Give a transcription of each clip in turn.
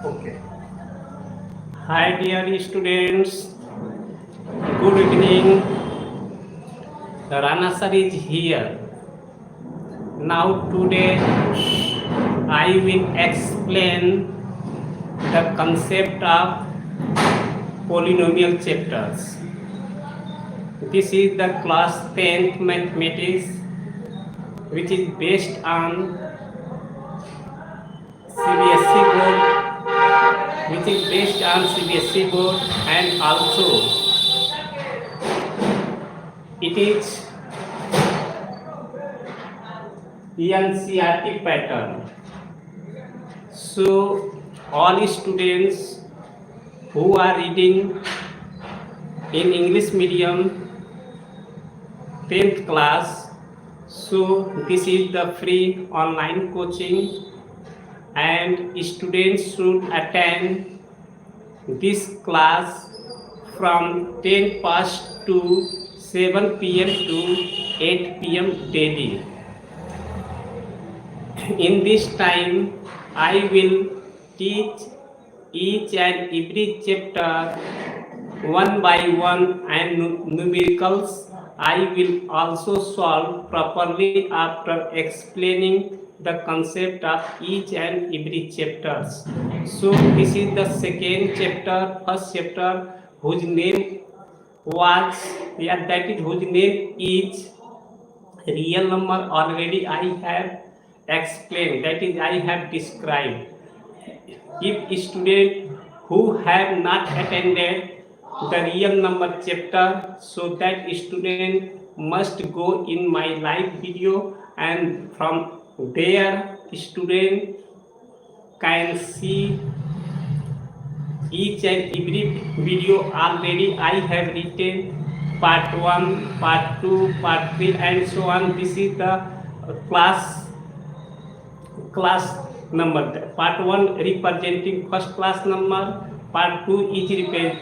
Okay. Hi, dear students. Good evening. The RANA sir is here. Now, today, I will explain the concept of polynomial chapters. This is the class 10th mathematics, which is based on CBSE board, board, and also it is NCERT pattern. So all students who are reading in English medium 10th class, so this is the free online coaching and students should attend this class from 10 past to 7 p.m. to 8 p.m. daily. In this time, I will teach each and every chapter one by one, and numericals I will also solve properly after explaining the concept of each and every chapters. So this is the second chapter, first chapter whose name was, that is whose name is real number. Already I have explained, that is I have described. If student who have not attended the real number chapter, so that student must go in my live video, and from there student can see each and every video. Already I have written part 1, part 2, part 3, and so on. This is the class number. Part 1 representing first class number, part 2 is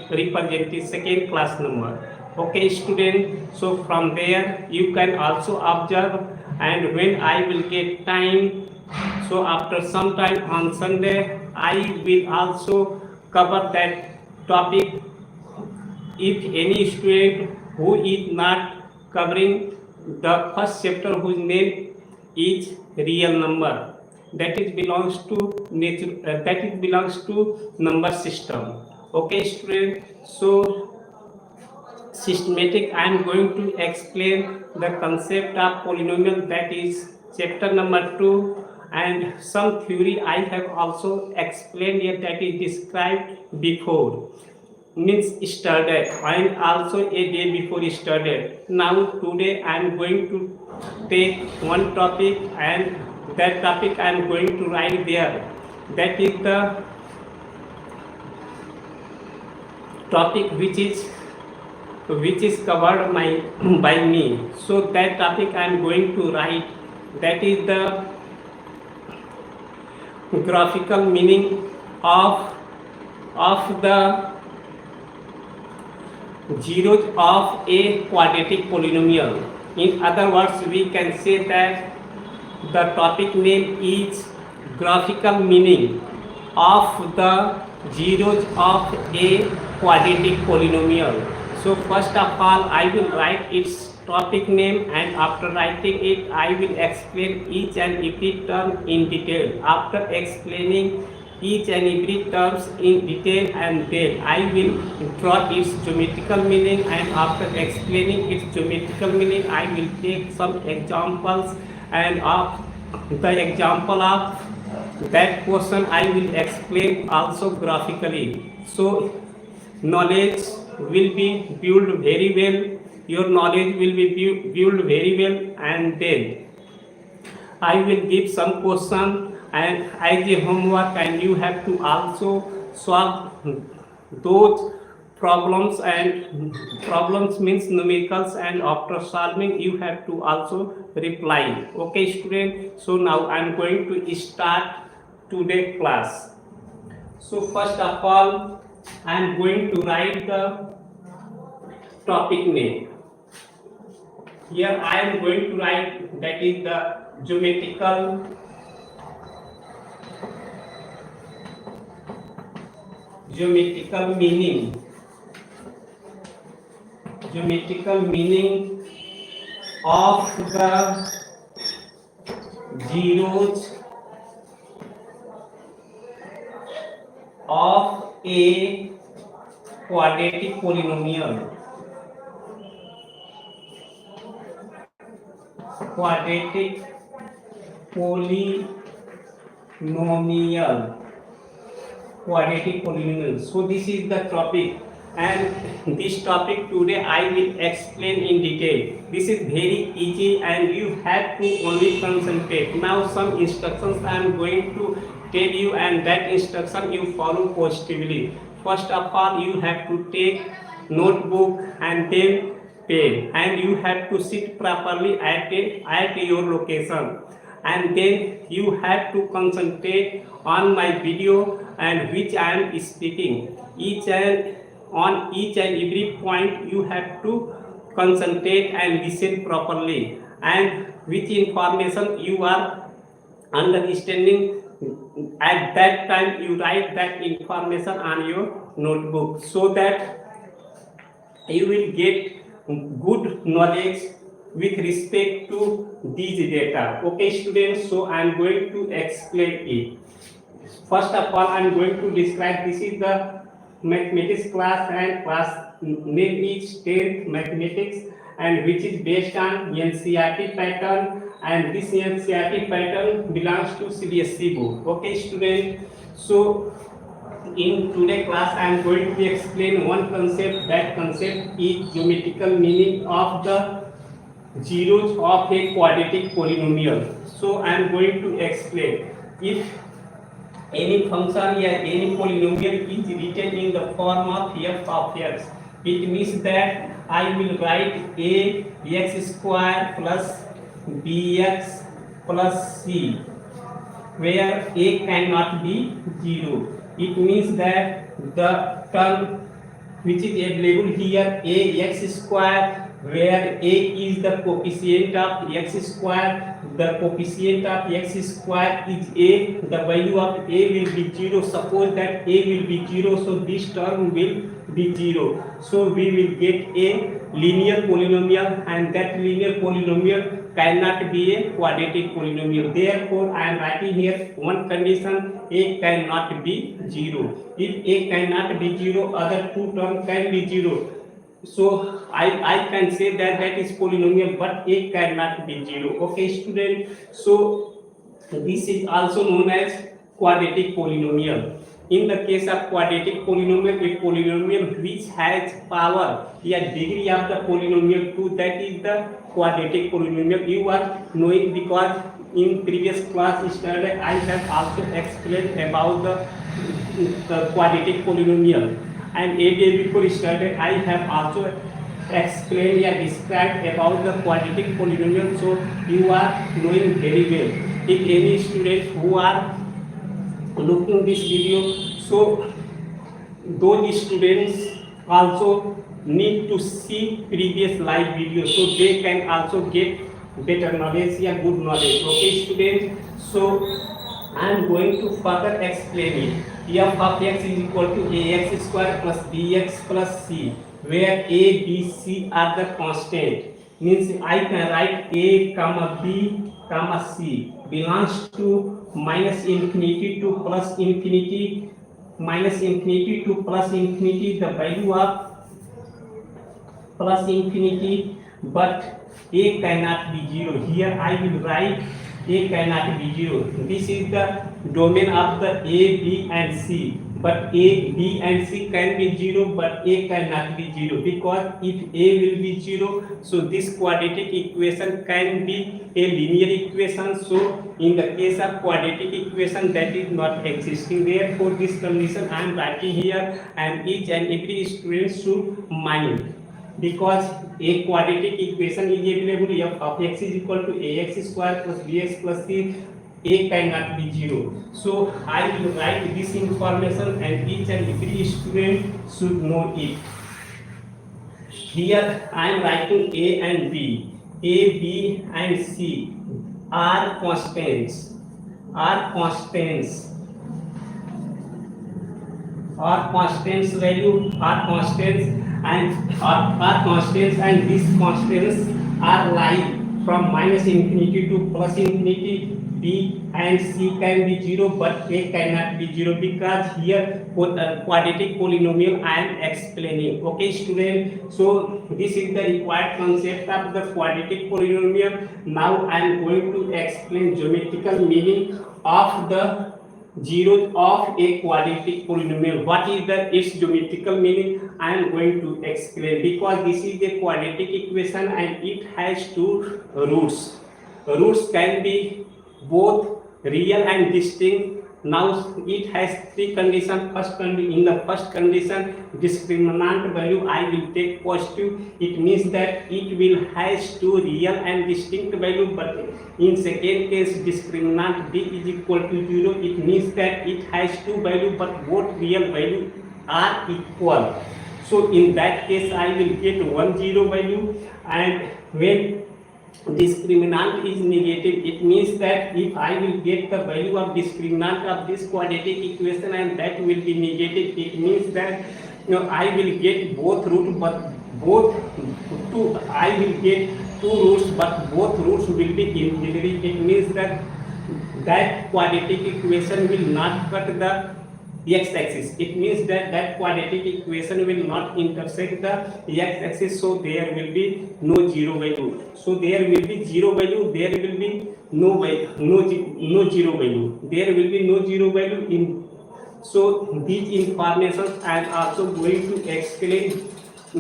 representing second class number. Okay student, so from there you can also observe, and when I will get time, so after some time on Sunday I will also cover that topic. If any student who is not covering the first chapter whose name is real number, that is belongs to nature, that it belongs to number system. Okay student, so systematic I am going to explain the concept of polynomial, that is chapter number 2, and some theory I have also explained here, that is described before, means yesterday and also a day before yesterday. Now today I am going to take one topic, and that topic I am going to write there, that is the topic which is covered by me. So that topic I am going to write, that is the graphical meaning of the zeros of a quadratic polynomial. In other words, we can say that the topic name is graphical meaning of the zeros of a quadratic polynomial. So first of all I will write its topic name, and after writing it I will explain each and every term in detail. After explaining each and every terms in detail, and then I will draw its geometrical meaning, and after explaining its geometrical meaning I will take some examples, and of the example of that question I will explain also graphically. So knowledge will be built very well, your knowledge will be built very well, and then I will give some question and as a homework, and you have to also solve those problems, and problems means numericals, and after solving you have to also reply. Okay student, so now I am going to start today class. So first of all I am going to write the topic name. Here I am going to write, that is the geometrical geometrical meaning of the zeros of a quadratic polynomial. Quadratic polynomial. Quadratic polynomial. So this is the topic, and this topic today I will explain in detail. This is very easy and you have to only concentrate. Now some instructions I am going to tell you, and that instruction you follow positively. First of all, you have to take notebook and then pen, and you have to sit properly at your location, and then you have to concentrate on my video and which I am speaking. Each and every point you have to concentrate and listen properly, and which information you are understanding at that time you write that information on your notebook, so that you will get good knowledge with respect to these data. Okay students, so I am going to explain it. First of all, I am going to describe, this is the mathematics class, and class name is 10th mathematics, and which is based on NCERT pattern, and this NCERT pattern belongs to C.B.S.E. book. Okay student, so in today class I am going to explain one concept. That concept is geometrical meaning of the zeros of a quadratic polynomial. So I am going to explain. If any function or any polynomial is written in the form of f of x, it means that I will write a x square plus bx plus c, where a cannot be 0. It means that the term which is available here, a x square, where a is the coefficient of x square, the coefficient of x square is a, the value of a will be 0. Suppose that a will be 0, so this term will be 0. So we will get a linear polynomial, and that linear polynomial cannot be a quadratic polynomial. Therefore, I am writing here one condition: a cannot be 0. If a cannot be 0, other two terms can be 0. So I can say that that is polynomial, but a cannot be 0. Okay student, so this is also known as quadratic polynomial. In the case of quadratic polynomial, a polynomial which has power, the degree of the polynomial 2, that is the quadratic polynomial. You are knowing because in previous class yesterday I have also explained about the quadratic polynomial, and a day before yesterday I have also explained or described about the quadratic polynomial. So you are knowing very well. If any students who are looking this video, so those students also need to see previous live videos, so they can also get better knowledge or good knowledge. Okay students, so I am going to further explain it. F of x is equal to ax square plus bx plus c, where a, b, c are the constant. Means I can write a comma b comma c belongs to minus infinity to plus infinity, minus infinity to plus infinity, the value of plus infinity, but a cannot be 0. Here I will write a cannot be 0. This is the domain of the a, b and c, but a, b and c can be 0, but a cannot be 0, because if a will be 0, so this quadratic equation can be a linear equation. So in the case of quadratic equation, that is not existing. Therefore this condition I am writing here, and each and every student should mind, because a quadratic equation is available. F of x is equal to ax square plus bx plus c, a cannot be 0. So I will write this information, and each and every student should know it. Here I am writing a and b. A, b and c are constants, are constants value are constants are constants, and these constants are like from minus infinity to plus infinity. B and C can be zero, but A cannot be zero, because here quadratic polynomial I am explaining. Okay, student. So this is the required concept of the quadratic polynomial. Now I am going to explain geometrical meaning of the zeros of a quadratic polynomial. What is the its geometrical meaning? I am going to explain, because this is a quadratic equation and it has two roots. Roots can be both real and distinct. Now it has three conditions. In the first condition, discriminant value I will take positive. It means that it will has two real and distinct value. But in second case, discriminant d is equal to 0. It means that it has two value, but both real value are equal. So in that case, I will get 1 0 value. And when discriminant is negative, it means that if I will get the value of discriminant of this quadratic equation and that will be negative, it means that I will get both root, but both two I will get two roots, but both roots will be imaginary. It means that quadratic equation will not cut the x-axis. It means that quadratic equation will not intersect the x-axis, so there will be no zero value. So there will be zero value, there will be no zero value. There will be no zero value in. So these informations I am also going to explain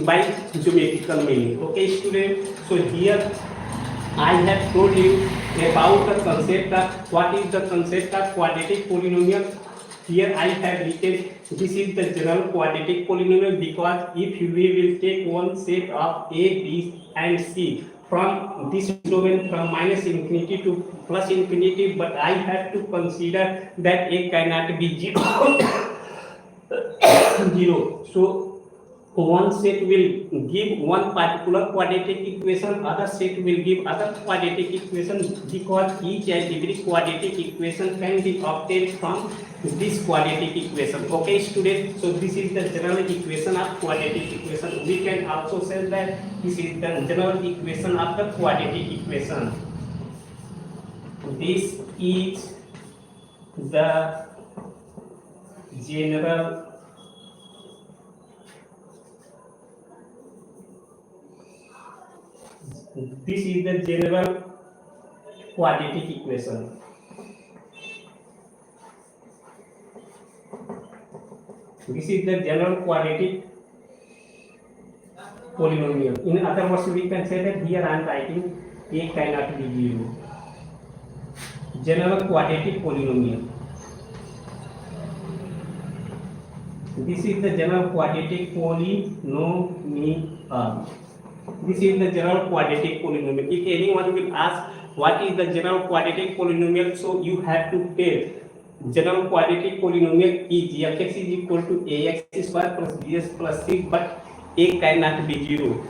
by geometrical meaning. Okay, student. So here I have told you about the concept of what is the concept of quadratic polynomial. Here I have written this is the general quadratic polynomial, because if we will take one set of A, B and C from this domain from minus infinity to plus infinity, but I have to consider that A cannot be 0. 0. So one set will give one particular quadratic equation, other set will give other quadratic equation, because each and every quadratic equation can be obtained from this quadratic equation. Okay, students. So this is the general equation of quadratic equation. We can also say that this is the general equation of the quadratic equation. This is the general quadratic equation. This is the general quadratic polynomial. In other words, we can say that here I am writing A cannot be 0. General quadratic polynomial. This is the general quadratic polynomial. This is the general quadratic polynomial. If anyone will ask what is the general quadratic polynomial, so you have to tell general quadratic polynomial is fx is equal to ax square plus bs plus c, but A cannot be 0.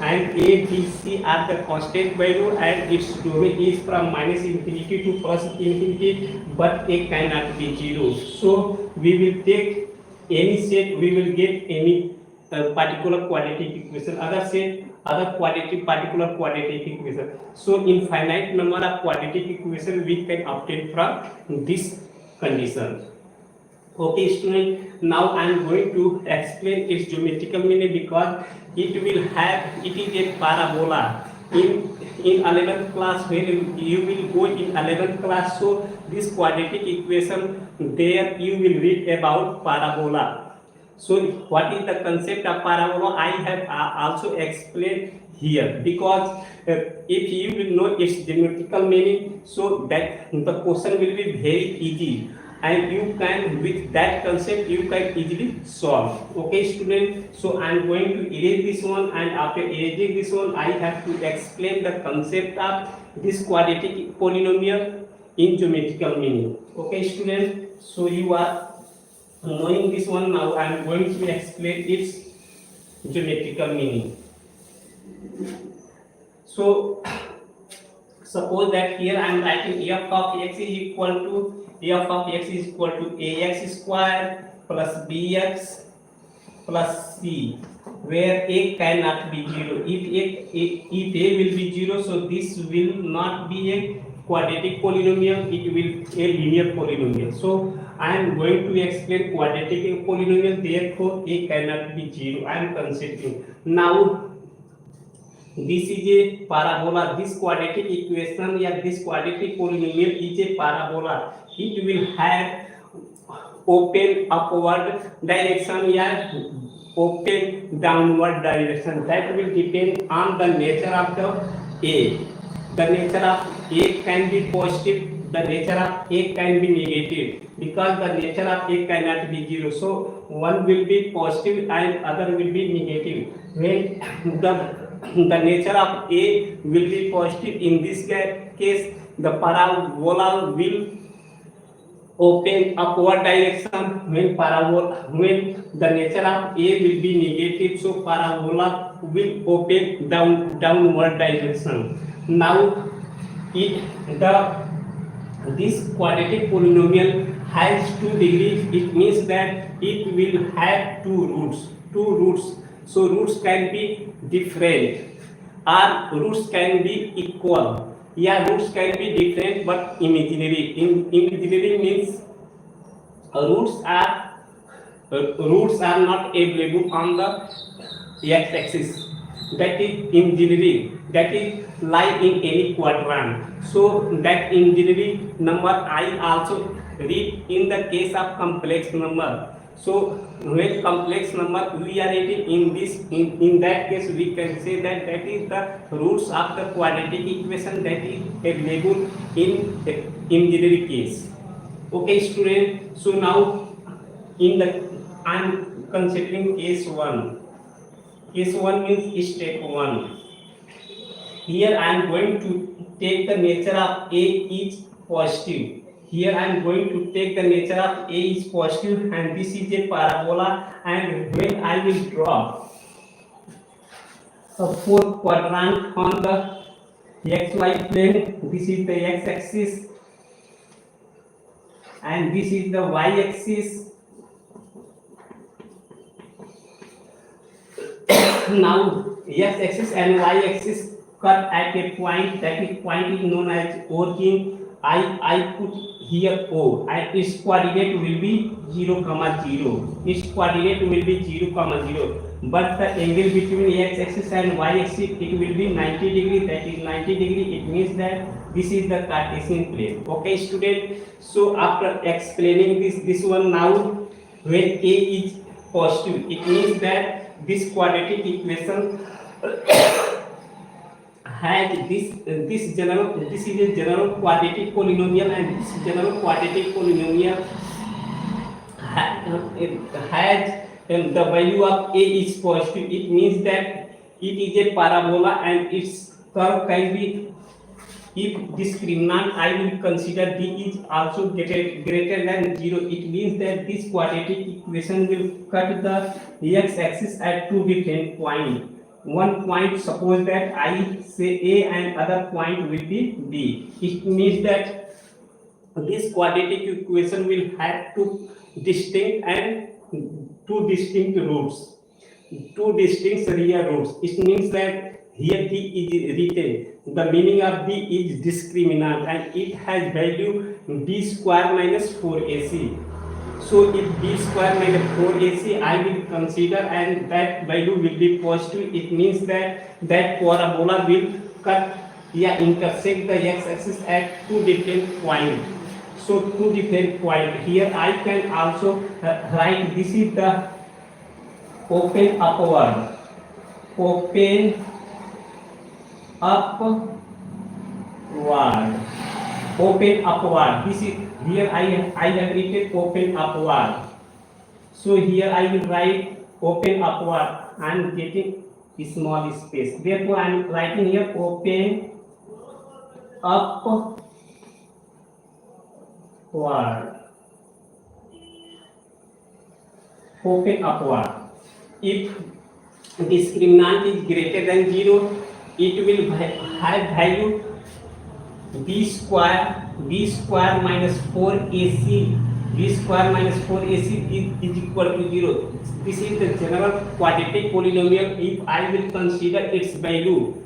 And A, B, C are the constant value and its domain is from minus infinity to plus infinity, but A cannot be 0. So we will take any set, we will get any particular quadratic equation, other set, other particular quadratic equation. So infinite number of quadratic equation we can obtain from this condition. Okay, student. Now I am going to explain its geometrical meaning, because it will have, it is a parabola. In 11th class, when you will go in 11th class, so this quadratic equation, there you will read about parabola. So what is the concept of parabola? I have also explained here, because if you will know its geometrical meaning, so that the question will be very easy, and you can, with that concept, you can easily solve. Okay, student. So I am going to erase this one, and after erasing this one, I have to explain the concept of this quadratic polynomial in geometrical meaning. Okay, student. So you are knowing this one. Now I am going to explain its geometrical meaning. So suppose that here I am writing f of x is equal to ax square plus bx plus c, where a cannot be 0. If a will be 0, so this will not be a quadratic polynomial, it will a linear polynomial. So I am going to explain quadratic polynomial, therefore a cannot be 0. I am considering. Now this is a parabola. This quadratic equation, yeah, this quadratic polynomial is a parabola. It will have open upward direction, yeah, open downward direction. That will depend on the nature of the A. The nature of A can be positive, the nature of A can be negative, because the nature of A cannot be 0. So one will be positive and other will be negative. When the nature of A will be positive, in this case the parabola will open upward direction. When the nature of A will be negative, so parabola will open downward direction. Now this quadratic polynomial has 2 degrees. It means that it will have two roots. So roots can be different or roots can be equal. Yeah, roots can be different but imaginary. Imaginary means roots are not available on the x-axis. That is imaginary. That is lie in any quadrant. So that imaginary number I also read in the case of complex number. So when complex number we are reading in that case, we can say that that is the roots of the quadratic equation that is available in the imaginary case. Okay, student. So now I am considering case 1. Case 1 means step 1. Here I am going to take the nature of A is positive. Here I am going to take the nature of A is positive, and this is a parabola, and when I will draw a fourth quadrant on the xy plane, this is the x-axis and this is the y-axis. Now x-axis and y-axis cut at a point, that is point is known as origin. I put here O, and its coordinate will be 0, 0. Its coordinate will be 0, 0. But the angle between x-axis and y-axis, it will be 90 degree. That is 90 degree. It means that this is the Cartesian plane. Okay, student. So after explaining this one, now when A is positive, it means that this quadratic equation has this is a general quadratic polynomial, and this general quadratic polynomial has the value of A is positive. It means that it is a parabola and its curve can be, if discriminant I will consider D is also greater than 0. It means that this quadratic equation will cut the x-axis at two different points. One point, suppose that I say A and other point will be B. It means that this quadratic equation will have two distinct roots, two distinct real roots. It means that here D is written. The meaning of D is discriminant and it has value B square minus 4AC. So if B square minus 4AC I will consider, and that value will be positive, it means that parabola will intersect the x-axis at two different points. So two different points. Here I can also write this is the open upward. This is here I have written open upward. So here I will write open upward. I am getting a small space. Therefore I am writing here open upward. Open upward. If discriminant is greater than 0, it will have value B square minus 4AC b square minus 4ac is equal to 0. This is the general quadratic polynomial. If I will consider its value,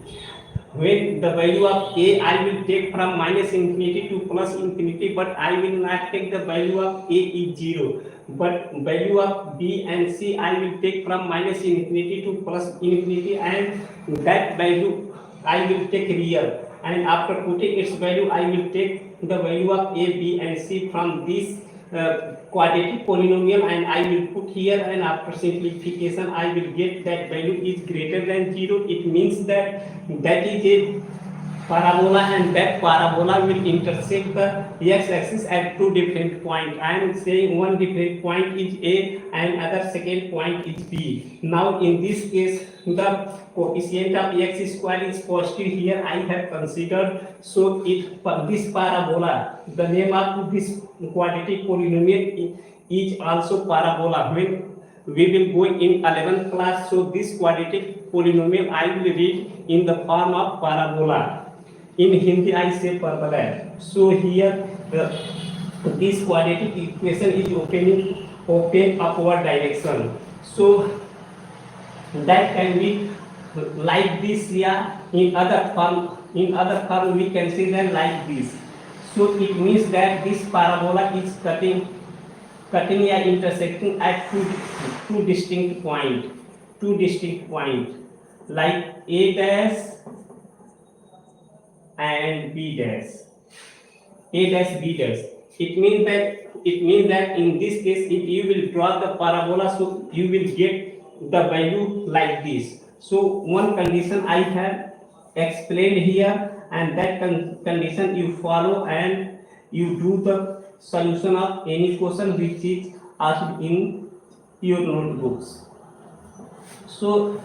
when the value of a I will take from minus infinity to plus infinity, but I will not take the value of a is 0, but value of b and c I will take from minus infinity to plus infinity, and that value I will take real, and after putting its value I will take the value of a, b and c from this quadratic polynomial, and I will put here, and after simplification I will get that value is greater than 0. It means that that is a parabola, and that parabola will intersect the x-axis at two different points. I am saying one different point is A and other second point is B. Now in this case the coefficient of x square is positive here I have considered. So it this parabola, the name of this quadratic polynomial is also parabola. When we will go in 11th class, so this quadratic polynomial I will read in the form of parabola. In Hindi I say parabola. So here this quadratic equation is open upward direction. So that can be like this here. In other form we can say that like this. So it means that this parabola is cutting or intersecting at two distinct point, like A dash and B dash, A dash B dash. It means that in this case, if you will draw the parabola, so you will get the value like this. So one condition I have explained here, and that condition you follow, and you do the solution of any question which is asked in your notebooks. So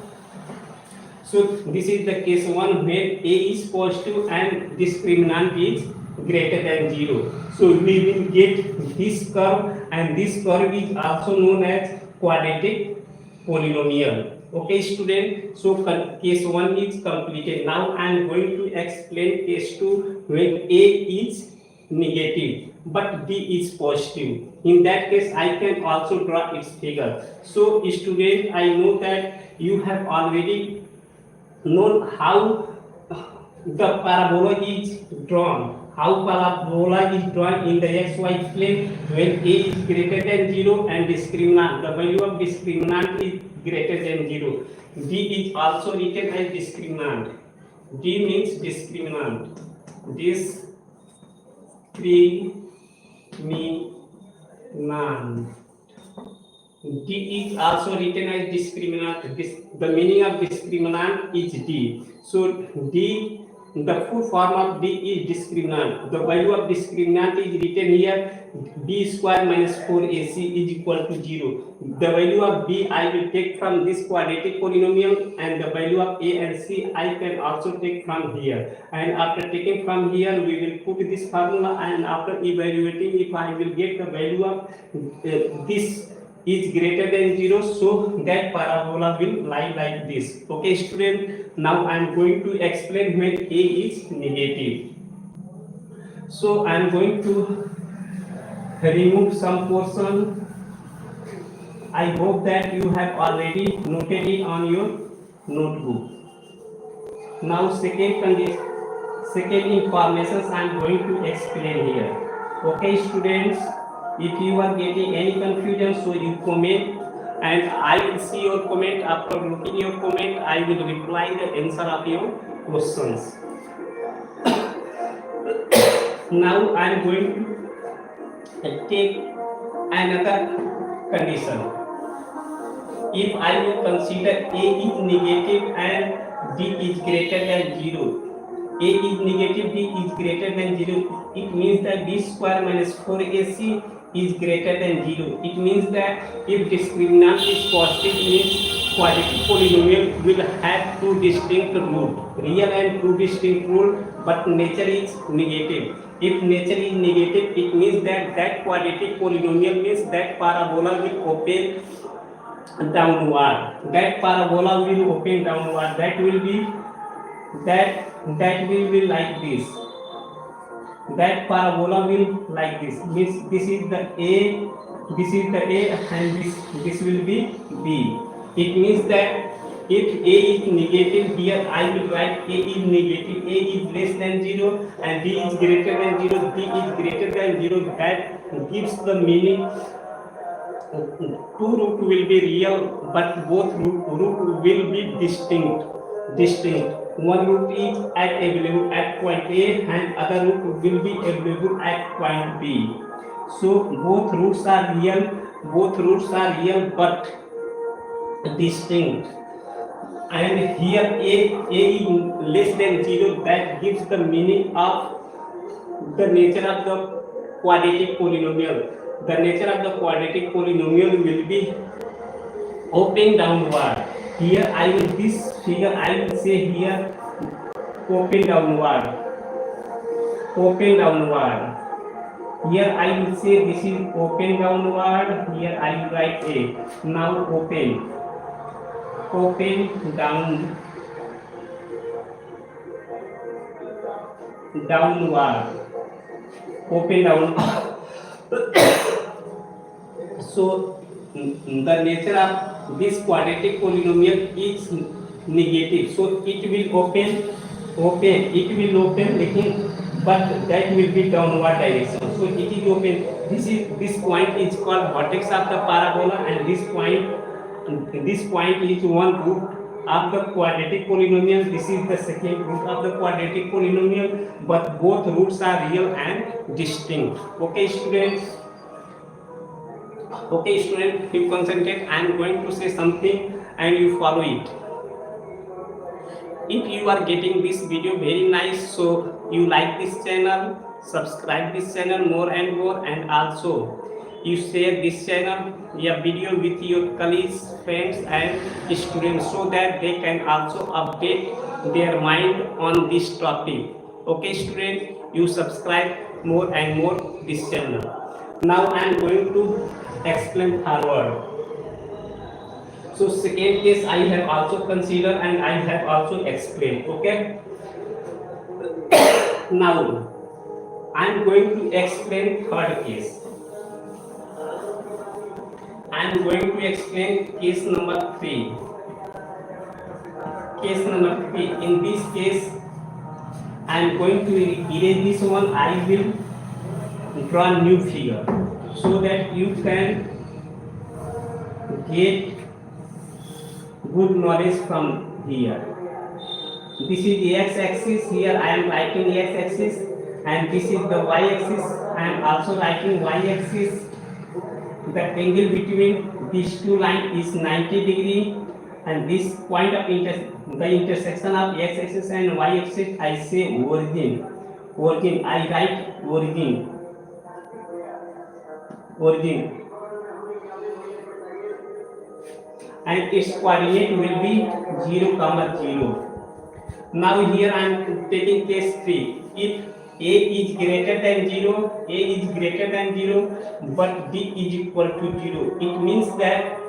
this is the case 1 where a is positive and discriminant is greater than 0. So we will get this curve, and this curve is also known as quadratic polynomial. Okay student, so case 1 is completed. Now I am going to explain case 2 when a is negative but b is positive. In that case I can also draw its figure. So student, I know that you have already known how the parabola is drawn. How parabola is drawn in the xy plane when a is greater than 0 and discriminant, the value of discriminant is greater than 0. D is also written as discriminant. D means discriminant. Discriminant. D is also written as discriminant. The meaning of discriminant is D. So D, the full form of D is discriminant. The value of discriminant is written here. B square minus 4ac is equal to 0. The value of B I will take from this quadratic polynomial, and the value of A and C I can also take from here. And after taking from here, we will put this formula, and after evaluating, if I will get the value of this is greater than 0, so that parabola will lie like this. Okay student, now I am going to explain when a is negative. So I am going to remove some portion. I hope that you have already noted it on your notebook. Now second information I am going to explain here. Okay students, if you are getting any confusion, so you comment, and I will see your comment. After looking your comment, I will reply the answer of your questions. Now I am going to take another condition. If I will consider a is negative and b is greater than 0, a is negative, b is greater than 0, it means that b square minus 4ac is greater than 0. It means that if discriminant is positive, means quadratic polynomial will have two distinct rules, real and two distinct rules, but nature is negative. If nature is negative, it means that that quadratic polynomial means that parabola will open downward. That parabola will open downward. That will be like this. that parabola will like this, means this is the A, this is the A, and this will be B. It means that if A is negative, here I will write A is negative, A is less than 0, and B is greater than 0, B is greater than 0. That gives the meaning two root will be real, but both root will be distinct. One root is available at point A, and other root will be available at point B. So both roots are real but distinct. And here A is less than 0, that gives the meaning of the nature of the quadratic polynomial. The nature of the quadratic polynomial will be open downward. Here this figure I will say here open downward. Here I will say this is open downward. Here I will write A. Now open downward. Open downward. So the nature of this quadratic polynomial is negative, so it will open, but that will be downward direction. So it is open. This point is called vertex of the parabola, and this point is one root of the quadratic polynomial. This is the second root of the quadratic polynomial, but both roots are real and distinct. Okay, students. You concentrate. I am going to say something and you follow it. If you are getting this video very nice, so you like this channel, subscribe this channel more and more, and also you share this channel, video with your colleagues, friends and students, so that they can also update their mind on this topic. Okay, students, you subscribe more and more this channel. Now I am going to explain forward. So second case I have also considered and I have also explained. Okay. Now I am going to explain third case. I am going to explain case number 3. In this case, I am going to erase this one. I will draw a new figure so that you can get good knowledge from here. This is the x-axis. Here I am writing the x-axis, and this is the y-axis. I am also writing y-axis. The angle between these two lines is 90 degree, and this point of the intersection of x-axis and y-axis I say origin. I write origin. And its coordinate will be 0, 0. Now here I am taking case 3. If A is greater than 0, but B is equal to 0, it means that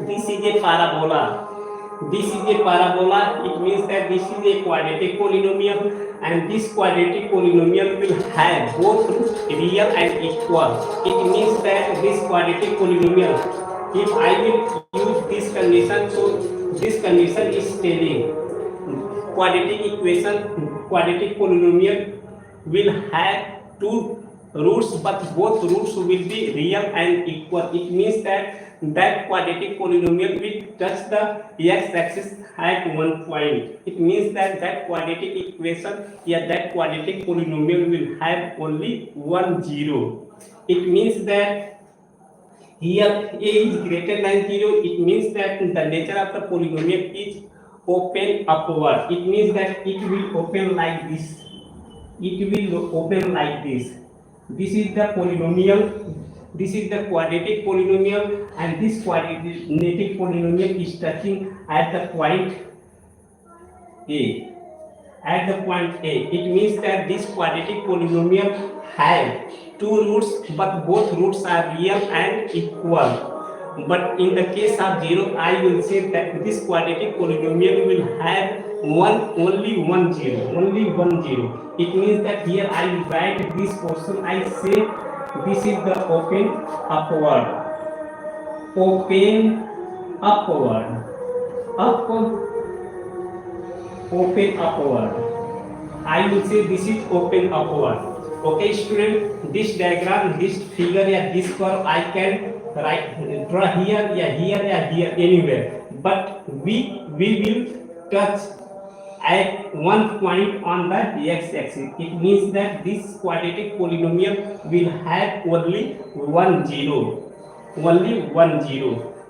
this is a parabola. It means that this is a quadratic polynomial, and this quadratic polynomial will have both roots real and equal. It means that this quadratic polynomial, if I will use this condition, so this condition is telling quadratic polynomial will have two roots, but both roots will be real and equal. It means that quadratic polynomial will touch the x-axis at one point. It means that quadratic equation, that quadratic polynomial will have only one 0. It means that here A is greater than 0. It means that the nature of the polynomial is open upward. It means that it will open like this. This is the polynomial. This is the quadratic polynomial, and this quadratic polynomial is touching at the point A. It means that this quadratic polynomial has two roots, but both roots are real and equal. But in the case of 0, I will say that this quadratic polynomial will have only one zero. It means that here I will write this portion. I say this is the open upward, open upward, up, open upward. I will say this is open upward. Okay, student, this diagram, this figure, yeah, this curve, I can draw here, yeah, here, yeah, here, anywhere. But we will touch at one point on the x-axis. It means that this quadratic polynomial will have only one zero,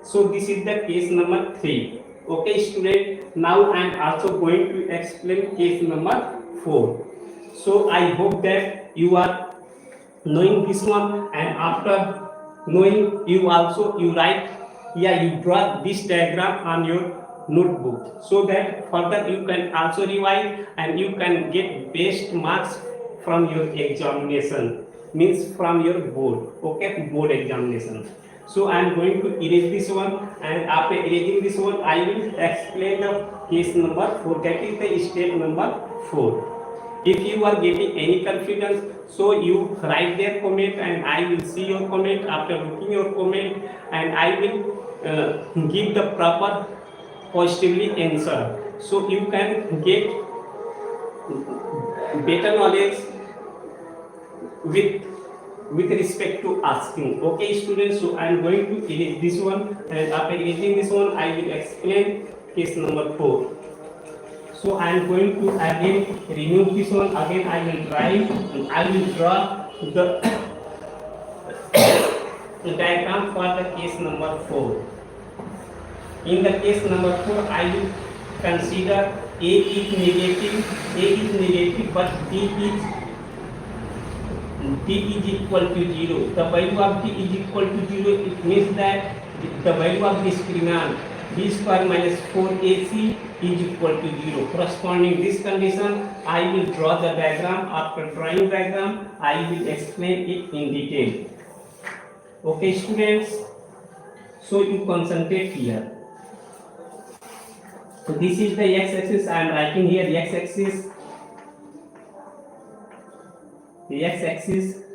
So this is the case number 3. Okay, student. Now I am also going to explain case number 4. So I hope that you are knowing this one, and after knowing, you write, yeah, you draw this diagram on your notebook, so that further you can also revise and you can get best marks from your examination, means from your board. Okay, board examination. So I am going to erase this one, and after erasing this one, I will explain the case number 4, that is the step number 4. If you are getting any confusion, so you write their comment, and I will see your comment. After looking your comment, and I will give the proper positively answer, so you can get better knowledge with respect to asking. Okay, students, so I am going to erase this one, and after erasing this one, I will explain case number 4. So I am going to again remove this one. Again I will write, and I will draw the diagram for the case number 4. In the case number 4, I will consider A is negative, but D is equal to 0. The value of D is equal to 0. It means that the value of discriminant b square minus 4ac is equal to 0. Corresponding this condition, I will draw the diagram. After drawing diagram, I will explain it in detail. Okay, students, so you concentrate here. So this is the x-axis. I am writing here x-axis,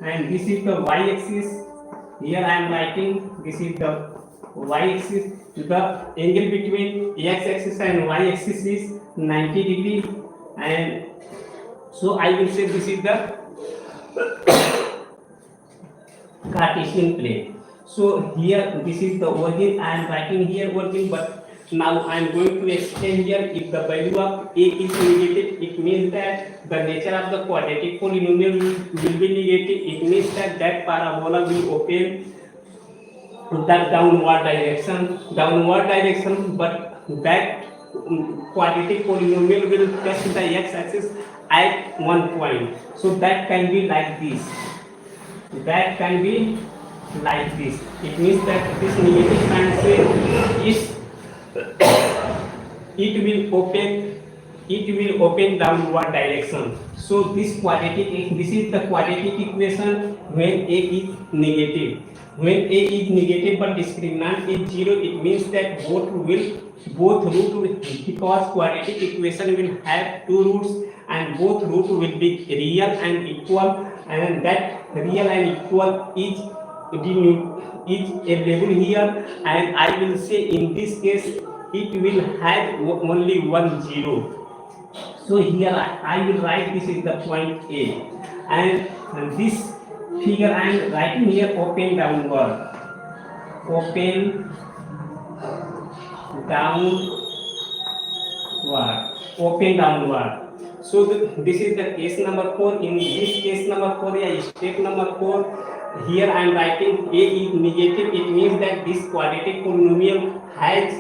and this is the y-axis. Here I am writing this is the y-axis. The angle between x-axis and y-axis is 90 degree, and so I will say this is the Cartesian plane. So here this is the origin. I am writing here origin, but now I am going to explain here. If the value of a is negative, it means that the nature of the quadratic polynomial will be negative. It means that parabola will open that downward direction, but that quadratic polynomial will touch the x-axis at one point. So that can be like this. It means that this negative sign is it will open downward direction. So this is the quadratic equation when a is negative. When a is negative but discriminant is 0, it means that both root, because quadratic equation will have two roots, and both root will be real and equal, and that real and equal is available here, and I will say in this case it will have only one zero. So here I will write this is the point A, and this figure I am writing here open downward. So this is the case number 4. In this case number 4, step number 4, here I am writing A is negative. It means that this quadratic polynomial has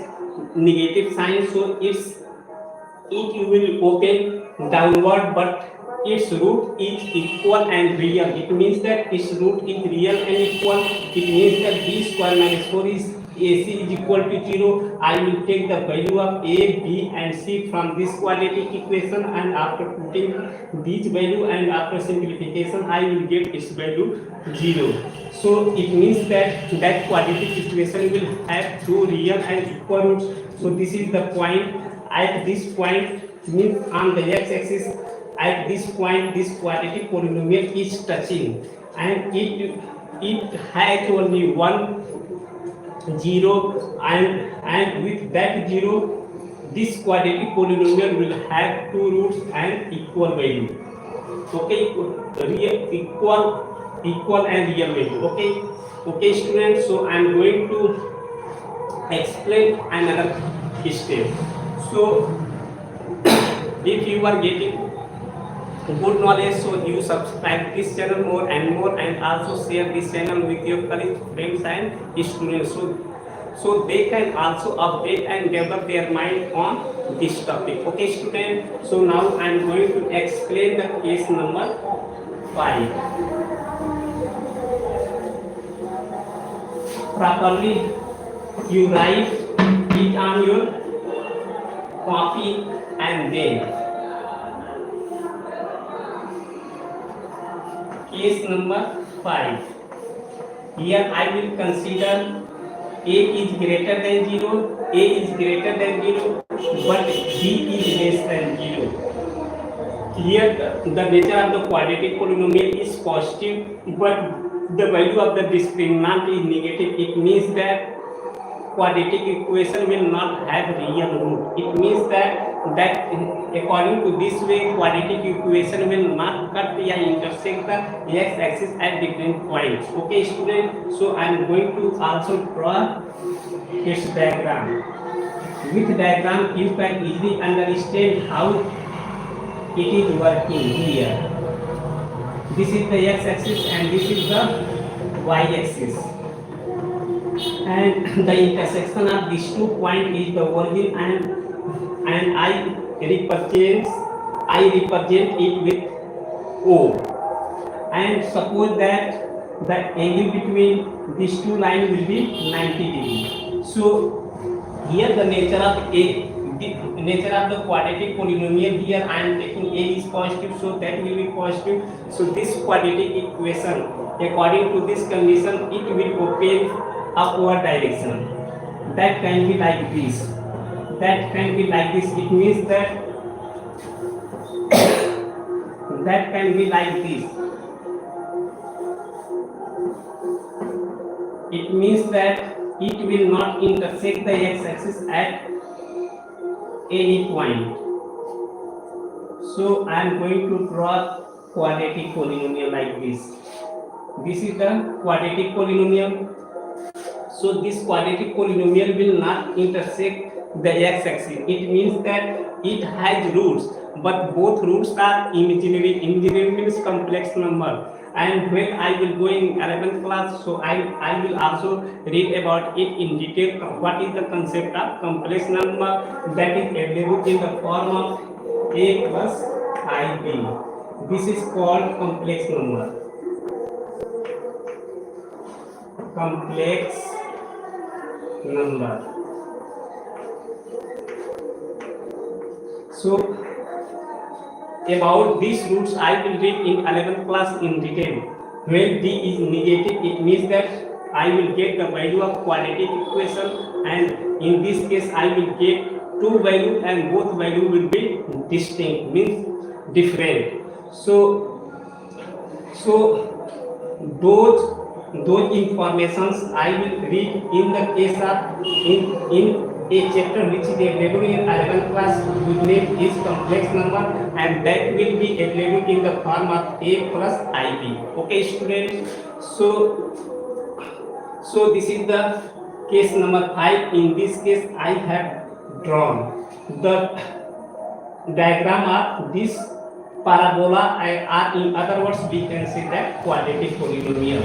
negative sign, so it will open downward, but its root is equal and real. It means that its root is real and equal. It means that b square minus 4 is AC is equal to 0. I will take the value of A, B and C from this quadratic equation, and after putting this value and after simplification, I will get its value 0. So it means that quadratic equation will have two real and equal roots. So this is the point. At this point, means on the x-axis at this point this quadratic polynomial is touching, and it has only one zero, and with that zero this quadratic polynomial will have two roots and equal value. Okay, real equal and real value. Okay students, so I am going to explain another step. So if you are getting good knowledge, so you subscribe this channel more and more, and also share this channel with your colleagues, friends and students, so they can also update and develop their mind on this topic. Okay student, so now I am going to explain the case number 5 properly. You write it on your copy, and then case number 5. Here I will consider a is greater than 0, a is greater than 0, but b is less than 0. Here the nature of the quadratic polynomial is positive, but the value of the discriminant is negative. It means that quadratic equation will not have real root. It means that according to this way quadratic equation will not cut or intersect the x-axis at different points. Okay student, so I am going to also draw its diagram. With diagram you can easily understand how it is working. Here this is the x-axis and this is the y-axis, and the intersection of these 2 points is the origin, and I represent it with O, and suppose that the angle between these 2 lines will be 90 degrees. So here the nature of the quadratic polynomial, here I am taking a is positive, so that will be positive. So this quadratic equation, according to this condition, it will open upward direction. That can be like this. That can be like this. It means that that can be like this. It means that it will not intersect the x-axis at any point. So I am going to draw quadratic polynomial like this. This is the quadratic polynomial. So this quadratic polynomial will not intersect the x-axis. It means that it has roots, but both roots are imaginary. Imaginary means complex number. And when I will go in 11th class, so I will also read about it in detail. What is the concept of complex number that is available in the form of a plus ib. This is called complex number. Complex number. So about these roots I will read in 11th class in detail. When d is negative, it means that I will get the value of quadratic equation, and in this case I will get 2 values and both value will be distinct, means different. So those informations I will read in the case of in a chapter which is available in 11th class, whose name is complex number, and that will be available in the form of a plus ib. Okay students, so this is the case number 5. In this case I have drawn the diagram of this parabola, or in other words we can say that quadratic polynomial.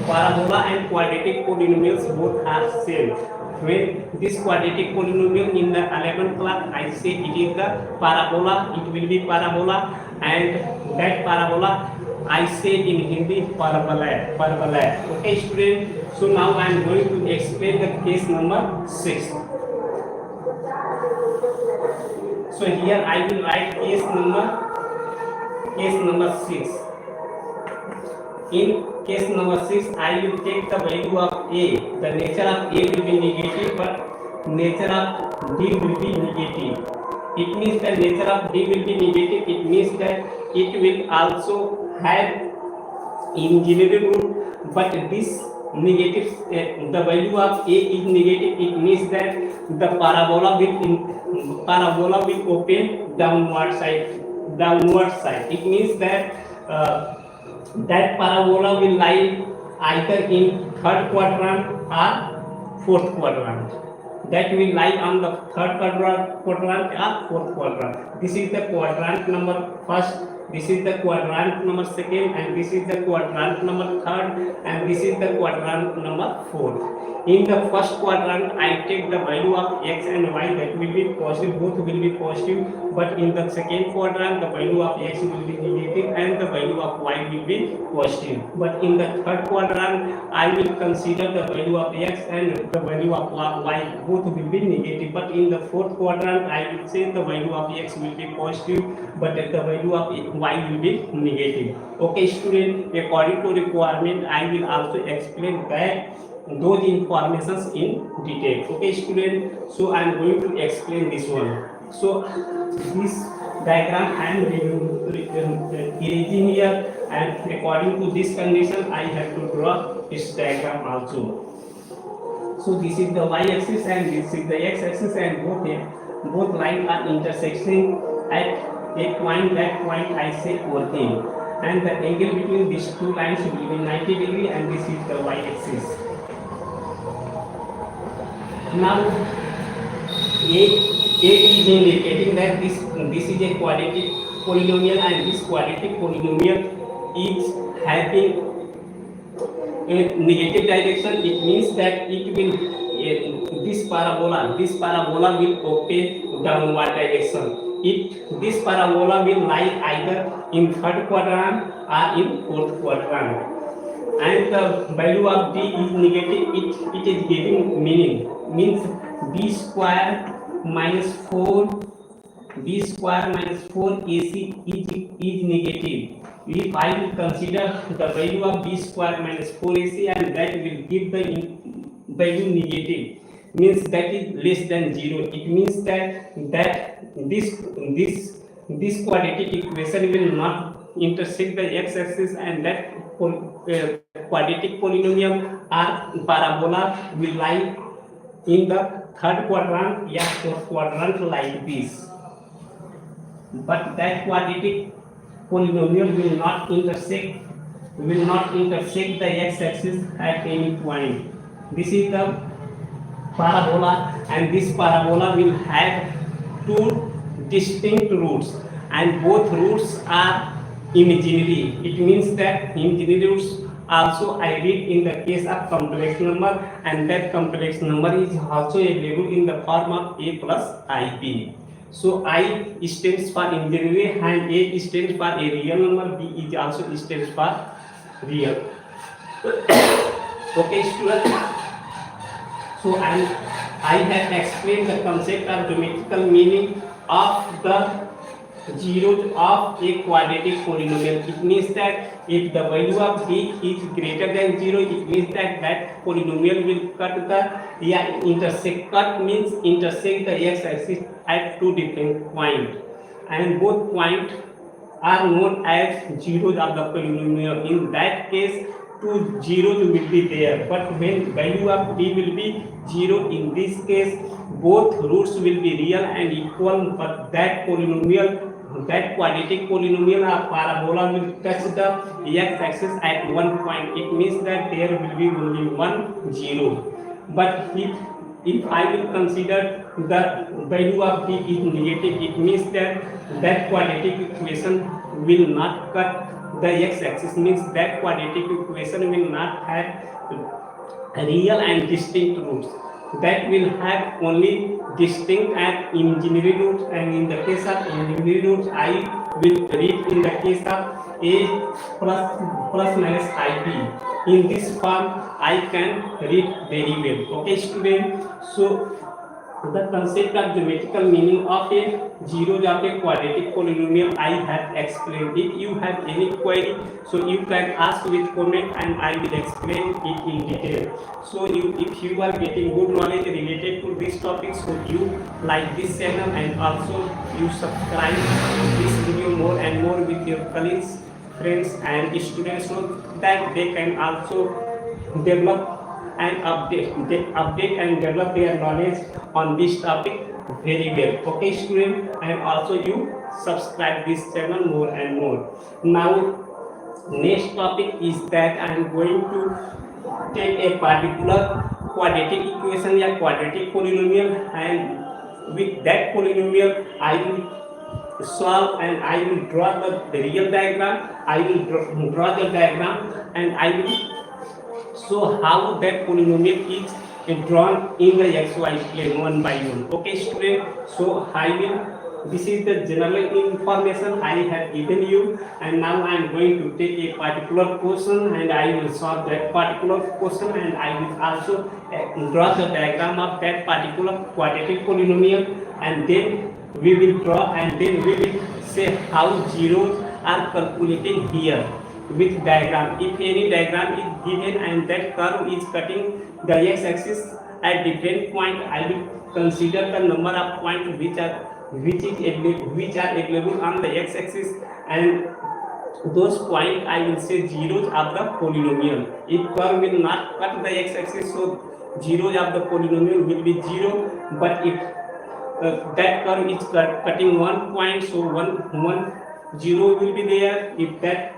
Parabola and quadratic polynomials both are same. When this quadratic polynomial in the 11th class, I say it is the parabola, it will be parabola, and that parabola I say in Hindi parabola. Okay student, so now I am going to explain the case number 6. So here I will write case number 6. In case number 6, I will take the value of a. The nature of a will be negative, but nature of b will be negative. it means the nature of D will be negative. It means that it will also have imaginary root, but this negative, the value of A is negative. It means that the parabola will open downward side. It means that that parabola will lie either in third quadrant or fourth quadrant. That will lie on the third quadrant or fourth quadrant. This is the quadrant number first, this is the quadrant number second, and this is the quadrant number third, and this is the quadrant number fourth. In the first quadrant, I take the value of x and y, that will be positive, both will be positive. But in the second quadrant, the value of x will be negative and the value of y will be positive. But in the third quadrant, I will consider the value of x and the value of y, both will be negative. But in the fourth quadrant, I will say the value of x will be positive, but the value of y will be negative. Okay, student, according to requirement, I will also explain that those informations in detail. Okay, student, so I am going to explain this one. So this diagram I am erasing here, and according to this condition I have to draw this diagram also. So this is the y-axis and this is the x-axis, and both lines are intersecting at a point. That point I say 14, and the angle between these two lines will be 90 degree, and this is the y-axis. Now A is indicating that this is a quadratic polynomial, and this quadratic polynomial is having a negative direction. It means that it will this parabola will open downward direction. This parabola will lie either in third quadrant or in fourth quadrant, and the value of D is negative. It is giving means b square minus 4 AC is negative. If I will consider the value of b square minus 4 AC, and that will give the value negative, means that is less than 0. It means that this quadratic equation will not intersect the x-axis, and that quadratic polynomial or parabola will lie in the third quadrant or fourth quadrant like this. But that quadratic polynomial will not intersect the x-axis at any point. This is the parabola, and this parabola will have two distinct roots, and both roots are imaginary. It means that imaginary roots also I read in the case of complex number, and that complex number is also available in the form of a plus ib. So I stands for imaginary and a stands for a real number, b is also stands for real. Okay, students, so I have explained the concept of geometrical meaning of the zeros of a quadratic polynomial. It means that if the value of d is greater than 0, it means that polynomial will cut the intersect. Cut means intersect the x-axis at two different points, and both points are known as zeros of the polynomial. In that case, two zeros will be there, but when value of d will be 0, in this case both roots will be real and equal, but that quadratic polynomial or parabola will touch the x-axis at one point. It means that there will be only 1 0. But if I will consider the value of d is negative, it means that quadratic equation will not cut the x-axis, means that quadratic equation will not have real and distinct roots. That will have only distinct and imaginary roots, and in the case of imaginary roots I will read in the case of a plus minus ib. In this form I can read very well. Okay, student, so the concept of geometrical meaning of a zeros of a quadratic polynomial I have explained. If you have any query, so you can ask with comment and I will explain it in detail. So if you are getting good knowledge related to this topic, so you like this channel and also you subscribe this video more and more with your colleagues, friends and students, so that they can also develop and update and develop their knowledge on this topic very well. Okay student, and also you subscribe this channel more and more. Now next topic is that I am going to take a particular quadratic equation or quadratic polynomial, and with that polynomial I will solve and I will draw the real diagram. I will draw the diagram and I will show how that polynomial is drawn in the xy plane one by one. Okay student, so I will, this is the general information I have given you, and now I am going to take a particular question and I will solve that particular question, and I will also draw the diagram of that particular quadratic polynomial, and then we will draw and then we will say how zeros are calculated here with diagram. If any diagram is given and that curve is cutting the x-axis at different point, I will consider the number of points which are available on the x-axis, and those points I will say zeros of the polynomial. If curve will not cut the x-axis, so zeros of the polynomial will be 0. But if that curve is cutting 1 point, so one 0 will be there. If that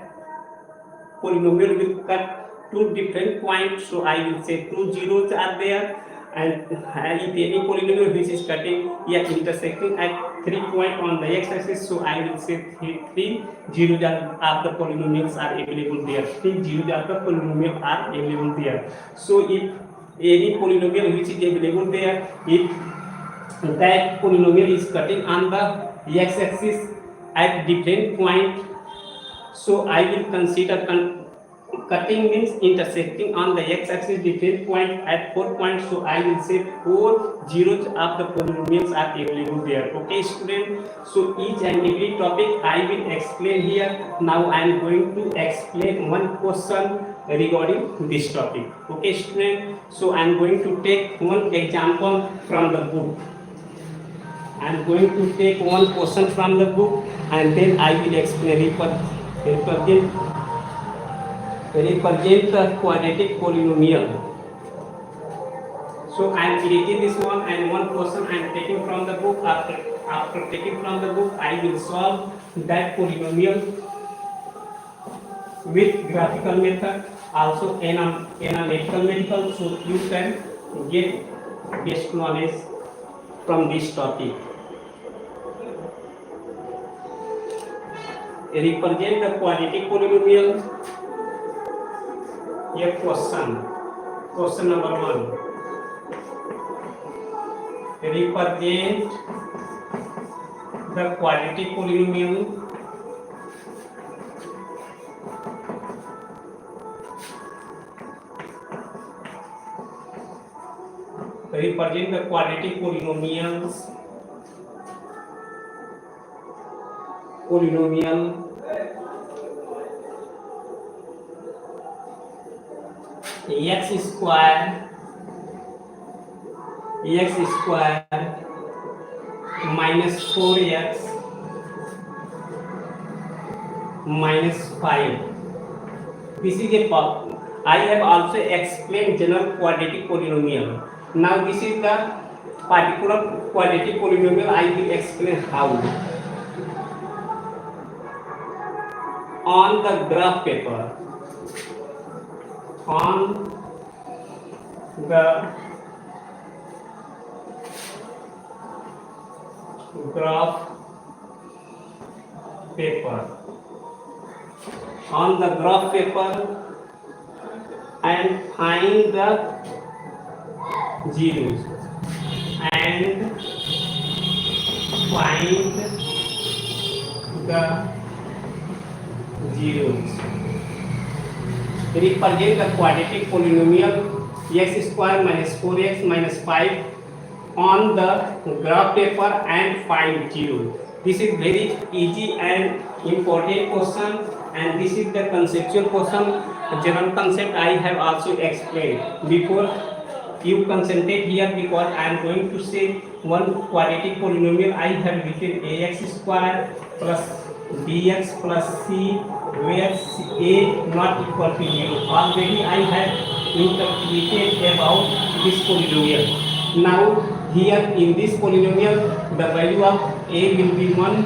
polynomial will cut 2 different points, so I will say 2 zeros are there. And if any polynomial which is cutting intersecting at 3 points on the x-axis, so I will say 3 zeros of the polynomials are available there. 3 zeros of the polynomial are available there. So if any polynomial which is available there, if that polynomial is cutting on the x-axis at different point, so I will consider cutting means intersecting on the x-axis different point at 4 points, so I will say 4 zeros of the polynomials are available there. Okay student, so each and every topic I will explain here. Now I am going to explain one question regarding this topic. Okay student, so I am going to take one example from the book. I am going to take one question from the book and then I will explain represent the quadratic polynomial. So I am creating this one, and one question I am taking from the book. After taking from the book, I will solve that polynomial with graphical method, also analytical method, so you can get best knowledge from this topic. Represent the quadratic polynomial. Here question number 1. Represent the quadratic polynomial polynomial x square minus 4x minus 5. This is a problem. I have also explained general quadratic polynomial. Now this is the particular quadratic polynomial. I will explain how. On the graph paper, on the graph paper and find the zeros and find the zeros. Represent the quadratic polynomial x square minus 4x minus 5 on the graph paper and find 0. This is very easy and important question, and this is the conceptual question. General concept I have also explained before. You concentrate here because I am going to say one quadratic polynomial. I have written ax square plus bx plus c, where a not equal to 0. Already I have interpreted about this polynomial. Now here in this polynomial, the value of a will be 1,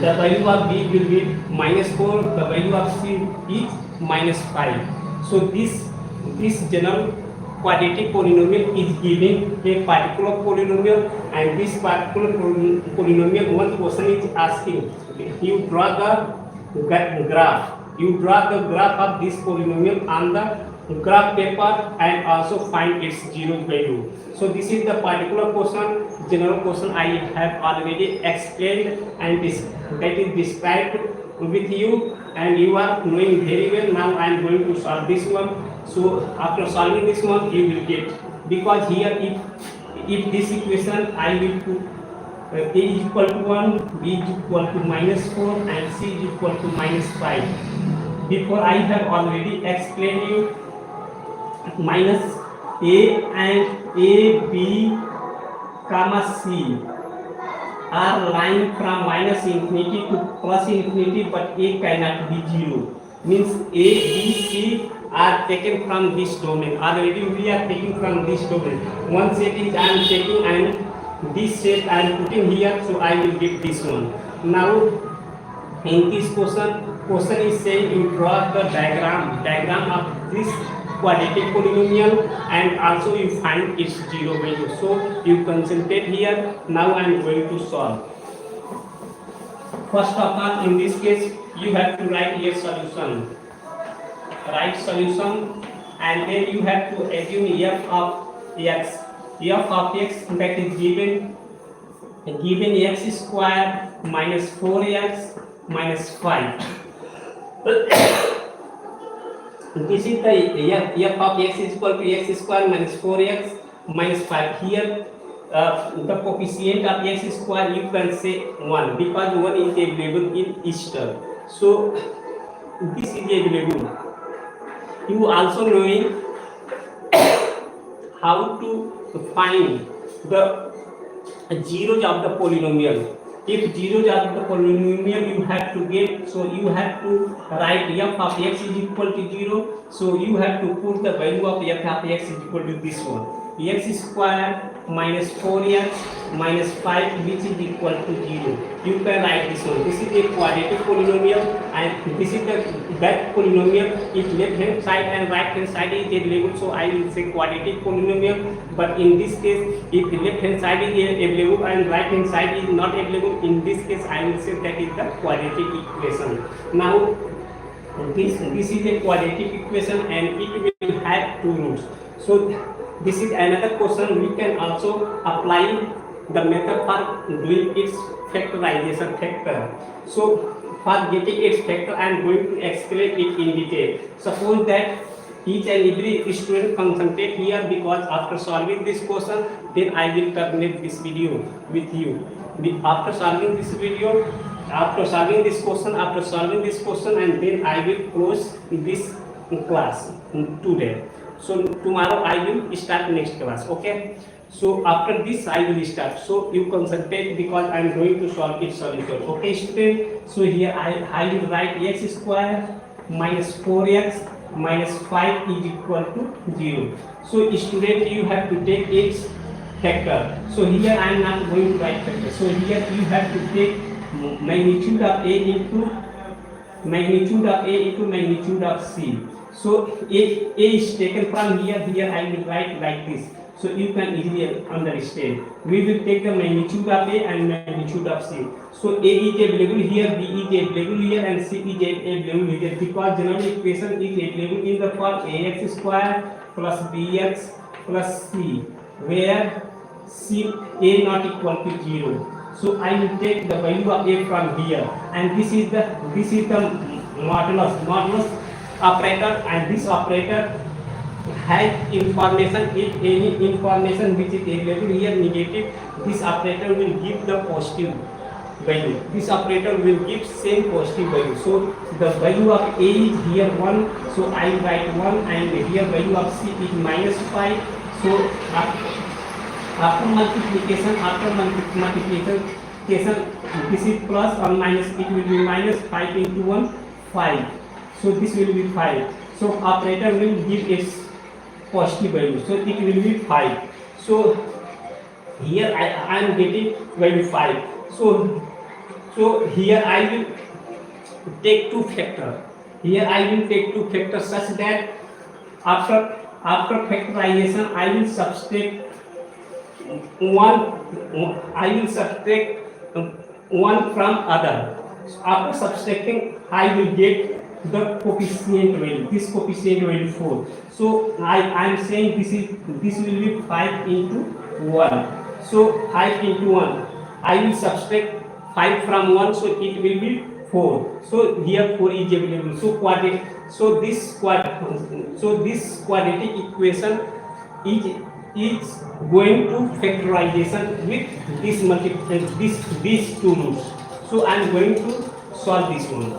the value of b will be -4, the value of c is -5. So this general quadratic polynomial is giving a particular polynomial, and this particular polynomial, one question is asking you draw the graph. You draw the graph of this polynomial on the graph paper and also find its 0 value. So this is the particular question, general question I have already explained, and that is described with you, and you are knowing very well. Now I am going to solve this one. So after solving this one, you will get, because here if this equation I will put a is equal to 1, b is equal to -4, and c is equal to -5. Before I have already explained you minus a and a, b, comma c are lying from -infinity to +infinity, but a cannot be 0. Means a, b, c are taken from this domain. Already we are taking from this domain. One set is I am taking, and this set I am putting here, so I will get this one. Now in this question is saying you draw the diagram of this quadratic polynomial, and also you find its 0 value. So you concentrate here. Now I am going to solve. First of all, in this case you have to write your solution. Write solution, and then you have to assume f of x. F of x, that is given x square minus 4x minus 5. This is the f of x is equal to x square minus 4x minus 5. Here the coefficient of x square you can say 1, because 1 is available in each term. So this is available. You also knowing how to find the zeros of the polynomial. If zeros of the polynomial you have to get, so you have to write f of x is equal to 0. So you have to put the value of f of x is equal to this one, x square minus 4x minus 5, which is equal to 0. You can write this one. This is a quadratic polynomial, and this is that polynomial. If left hand side and right hand side is available, so I will say quadratic polynomial. But in this case, if left hand side is available and right hand side is not available, in this case I will say that is the quadratic equation. Now this is a quadratic equation, and it will have two roots. So this is another question. We can also apply the method for doing its factorization factor. So for getting its factor, I am going to explain it in detail. Suppose that each and every student concentrate here, because after solving this question, then I will terminate this video with you. After solving this video, after solving this question, and then I will close this class today. So tomorrow I will start next class. Okay. So after this I will start. So you concentrate, because I am going to solve its solution. Okay, student. So here I will write x square minus 4x minus 5 is equal to 0. So student, you have to take its factor. So here I am not going to write factor. So here you have to take magnitude of a into magnitude of c. So a is taken from here. Here I will write like this, so you can easily understand. We will take the magnitude of a and magnitude of c. So a is available here, b is available here, and c is available here, because general equation is available in the form ax square plus bx plus c, where c a not equal to 0. So I will take the value of a from here, and this is the modulus operator, and this operator has information, if any information which is available here negative, this operator will give the positive value. This operator will give same positive value. So the value of A is here 1, so I write 1, and here value of C is minus 5. So after multiplication, this is plus or minus, it will be minus 5 into 1, 5. So this will be 5. So operator will give its positive value. So it will be 5. So here I am getting value 5. So here I will take two factor. Here I will take two factors such that after factorization I will subtract one from other. So after subtracting, I will get the coefficient value. This coefficient value 4. So I am saying this will be 5 into 1. So 5 into 1. I will subtract 5 from 1, so it will be 4. So here 4 is available. So this quadratic equation is going to factorization with these two roots. So I am going to solve this one.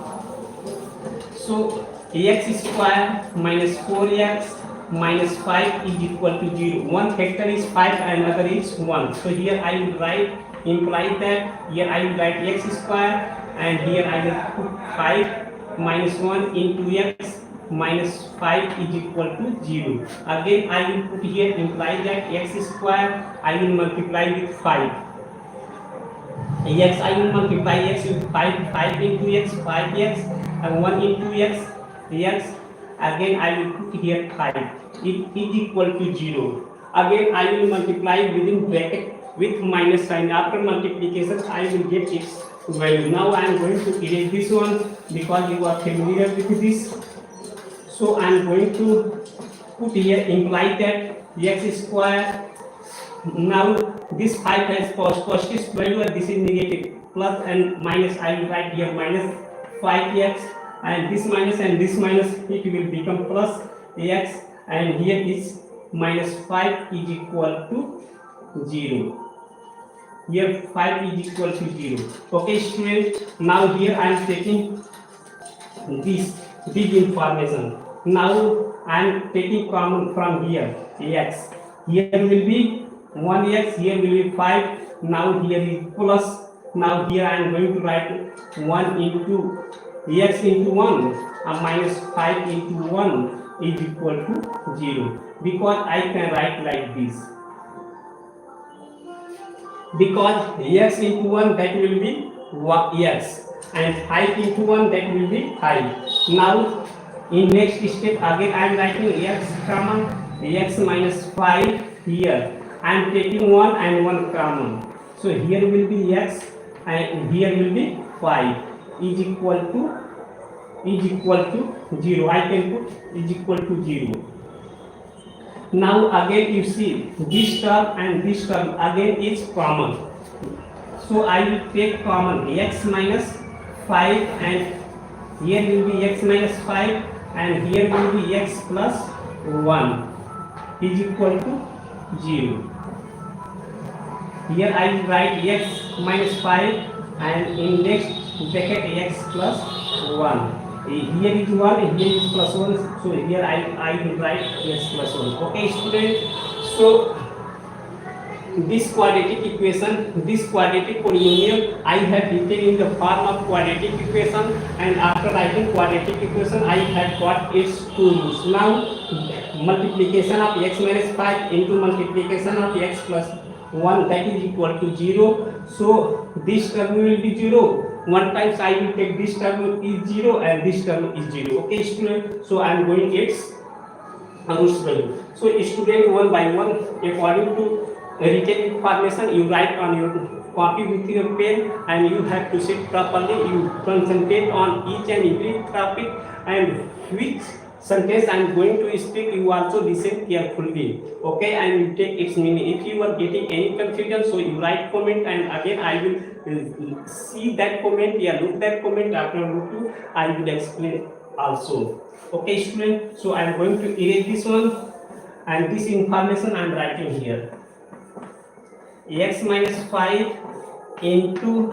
So x square minus 4x minus 5 is equal to 0. One factor is 5 and another is 1. So here I will write, imply that here I will write x square, and here I will put 5 minus 1 into x minus 5 is equal to 0. Again I will put here, imply that x square I will multiply with 5. X I will multiply x with 5 into x, 5x, and 1 into x. Again I will put here 5. It is equal to 0. Again I will multiply within bracket with minus sign. After multiplication I will get its value. Now I am going to erase this one because you are familiar with this. So I am going to put here, imply that x square. Now this 5 has positive value and this is negative, plus and minus. I will write here minus 5x, and this minus it will become plus x, and here is minus 5 is equal to 0. Here 5 is equal to 0. Okay students, now here I am taking this information. Now I am taking common from here x. Here will be 1x, here will be 5. Now here is plus. Now here I am going to write 1 into x into 1 and minus 5 into 1 is equal to 0. Because I can write like this. Because x into 1 that will be x, and 5 into 1 that will be 5. Now in next step again I am writing x common, x minus 5 here. I am taking 1 and 1 common. So here will be x and here will be 5 is equal to 0. I can put is equal to 0. Now again you see this term and this term again is common. So I will take common x minus 5, and here will be x minus 5, and here will be x plus 1 is equal to 0. Here I will write x minus 5 and in next bracket x plus 1. Here is 1 and here is plus 1. So here I will write x plus 1. Okay students, so this quadratic equation, this quadratic polynomial I have written in the form of quadratic equation, and after writing quadratic equation I have got its two roots. Now multiplication of x minus 5 into multiplication of x plus 1, that is equal to 0. So this term will be 0. One times I will take this term is 0 and this term is 0. Okay student, so I am going its roots value. So student, one by one according to written information you write on your copy with your pen, and you have to sit properly. You concentrate on each and every topic, and which sentence I am going to speak you also listen carefully. Okay, and you take its meaning. If you are getting any confusion, so you write comment, and again I will see that comment. Yeah, look that comment. After look to I will explain also. Okay student, so I am going to erase this one. and this information I am writing here. X minus 5 into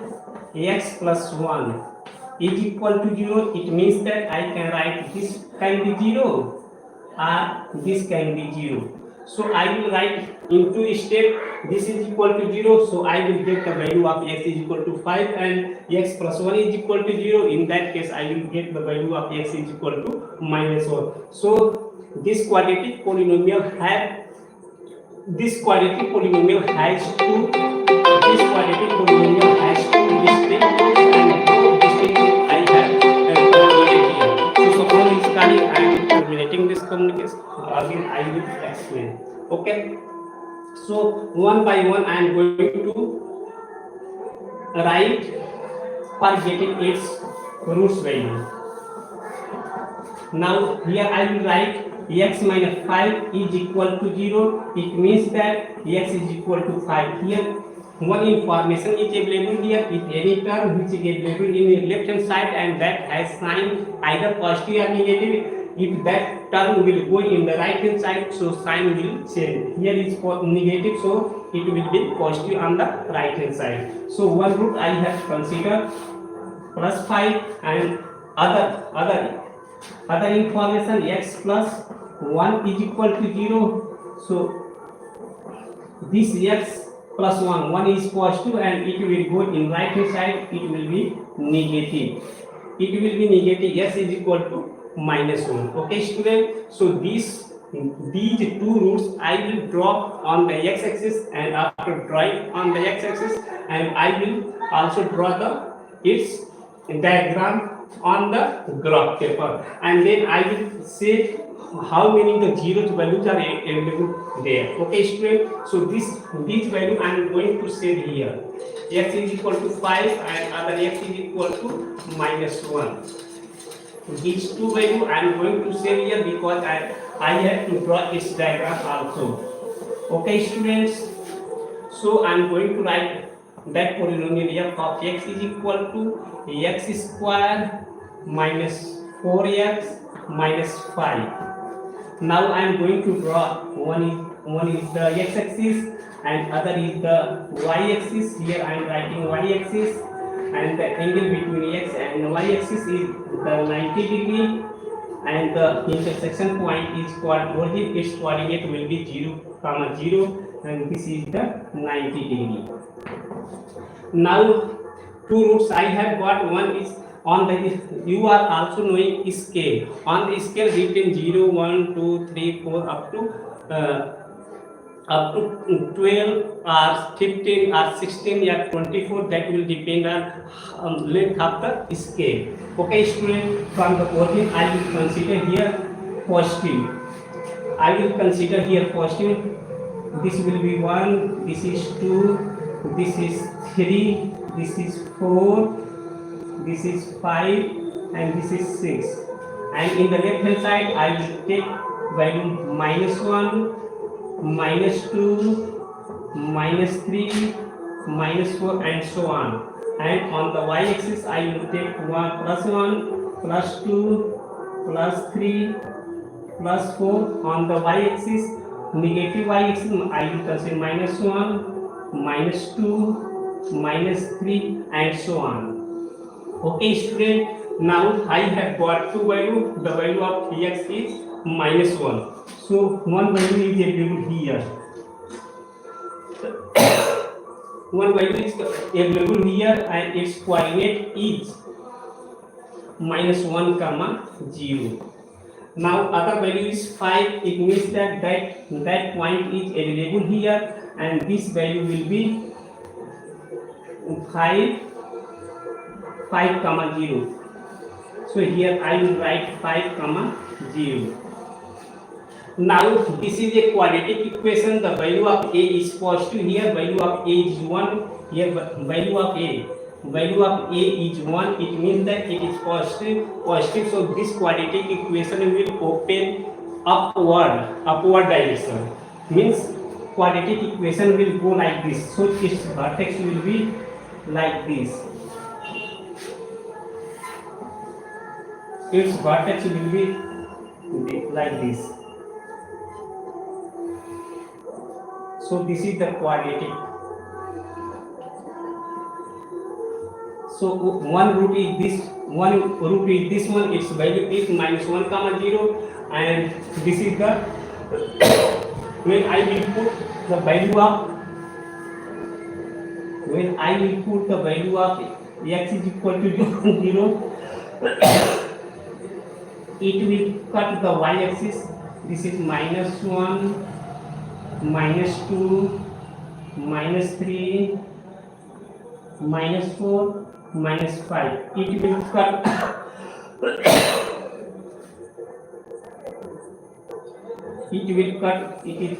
x plus 1 is equal to 0. It means that I can write this can be 0 or this can be 0. So I will write into step this is equal to 0. So I will get the value of x is equal to 5 and x plus 1 is equal to 0. In that case, I will get the value of x is equal to minus 1. So this quadratic polynomial has two quadratic polynomial has two distinct roots, and those distinct roots I have terminated here. So suppose is study I am terminating this communication. Again I will explain. Okay. So one by one I am going to write for getting its roots value. Now here I will write x minus 5 is equal to 0. It means that x is equal to 5. Here one information is available here. If any term which is available in the left hand side and that has sign either positive or negative, if that term will go in the right hand side, so sign will change. Here is for negative, so it will be positive on the right hand side. So one root I have considered plus 5 and other information x plus 1 is equal to 0. So this x plus 1 is positive and it will go in right hand side, it will be negative. X is equal to minus 1. Okay student, so these two roots I will draw on the x-axis, and after drawing on the x-axis, and I will also draw its diagram on the graph paper, and then I will say how many the zeros values are available there. Okay student, so this value I am going to say here. X is equal to 5 and other x is equal to minus 1. These two value I am going to say here because I have to draw its diagram also. Okay students, so I am going to write that polynomial f of x is equal to x square minus 4x minus 5. Now I am going to draw one is the x-axis and other is the y-axis. Here I am writing y-axis, and the angle between x and y-axis is the 90 degree, and the intersection point is origin. Its coordinate will be 0, 0, and this is the 90 degree. Now two roots I have got. One is on the, you are also knowing scale. On the scale written 0, 1, 2, 3, 4 up to 12 or 15 or 16 or 24. That will depend on length of the scale. Okay student, from the origin I will consider here positive. This will be 1, this is 2, this is 3, this is 4, this is 5, and this is 6. And in the left hand side I will take value minus 1, minus 2, minus 3, minus 4, and so on. And on the y-axis I will take 1, plus 2, plus 3, plus 4. On the y-axis, negative y-axis, I will consider minus 1, minus 2, minus 3, and so on. Okay student, now I have got two value. The value of x is minus 1. So one value is available here. One value is available here, and its coordinate is minus 1, 0. Now other value is 5. It means that point is available here, and this value will be 5, 0. So here I will write 5, 0. Now this is a quadratic equation. The value of a is positive. Here value of a is 1. Here value of a is 1. It means that it is positive. So this quadratic equation will open upward direction. Means quadratic equation will go like this. So its vertex will be like this. Its vertex will be like this. So this is the quadratic. So one root is this one, its value is -1 comma 0, and this is the when I will put the value of x is equal to 0, it will cut the y-axis. This is -1, -2, -3, -4, -5. It will cut it is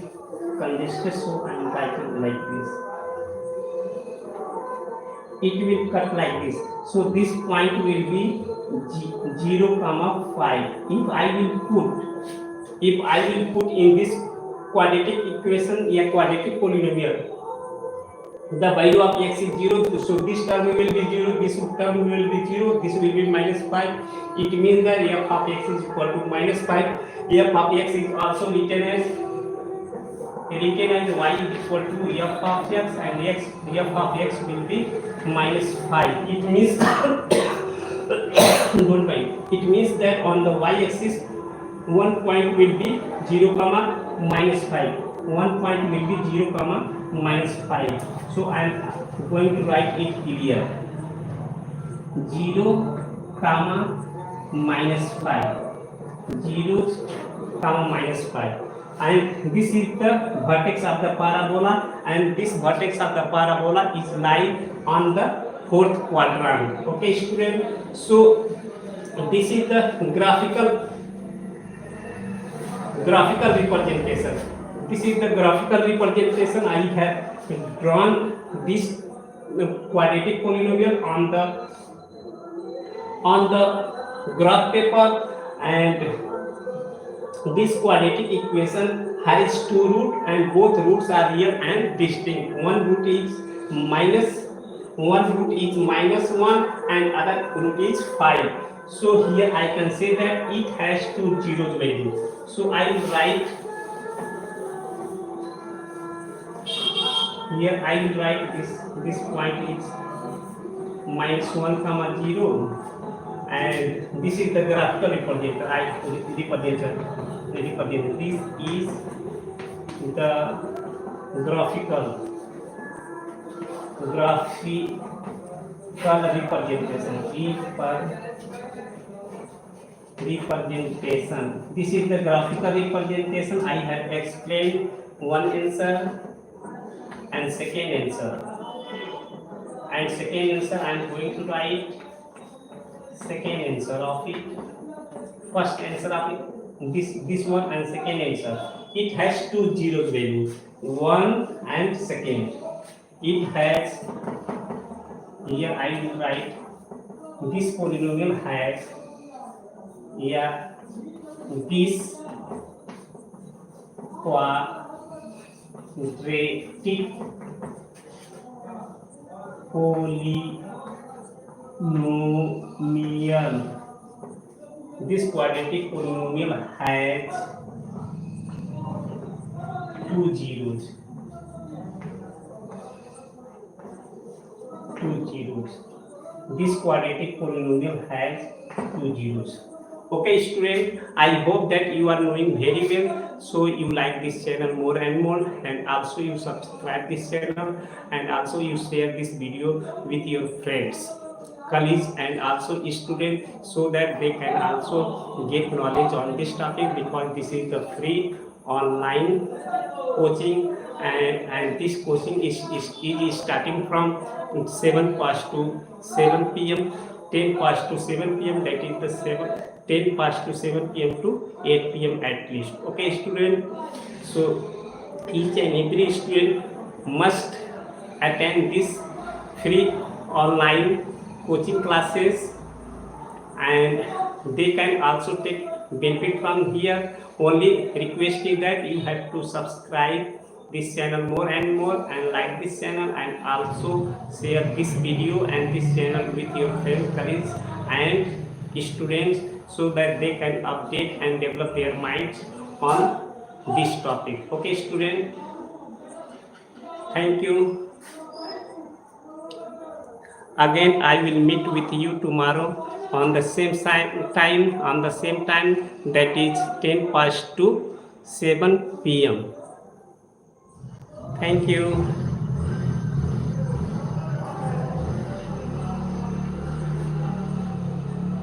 congested, so I am writing like this. It will cut like this. So this point will be 0, 5. If I will put in this quadratic equation a quadratic polynomial, the value of x is 0, so this term will be 0, this term will be 0, this will be -5. It means that f of x is equal to -5. F of x is also written as y is equal to f of x, and f of x will be -5. It means it means that on the y-axis one point will be 0, -5. One point will be 0, -5. So I am going to write it here: 0, -5. 0, -5. And this is the vertex of the parabola, and this vertex of the parabola is lying on the fourth quadrant. Okay, student. So this is the graphical representation. This is the graphical representation. I have drawn this quadratic polynomial on the graph paper, and this quadratic equation has two roots, and both roots are real and distinct. One root is -1 and other root is 5. So here I can say that it has two zeros value. So I will write here, this point is -1, 0, and this is the graphical representation. This is the graphical representation. This is the graphical representation. I have explained one answer and second answer. I am going to write second answer of it. First answer of it, this one, and second answer. It has two zeros value, 1 and second. It has, here I will write, this polynomial has this quadratic polynomial. This quadratic polynomial has two zeros. This quadratic polynomial has two zeros. Okay, student, I hope that you are knowing very well. So you like this channel more and more, and also you subscribe this channel, and also you share this video with your friends, colleagues, and also students, so that they can also get knowledge on this topic, because this is the free online coaching, and this coaching is starting from 7 past to 7 p.m. 10 past to 7 p.m. that is the 10 past to 7 p.m. to 8 p.m. at least. Okay, student. So each and every student must attend this free online coaching classes, and they can also take benefit from here. Only request is that you have to subscribe this channel more and more, and like this channel, and also share this video and this channel with your friends, colleagues, and students, so that they can update and develop their minds on this topic. Okay, student. Thank you. Again, I will meet with you tomorrow on the same time, that is 10 past to 7 p.m. Thank you.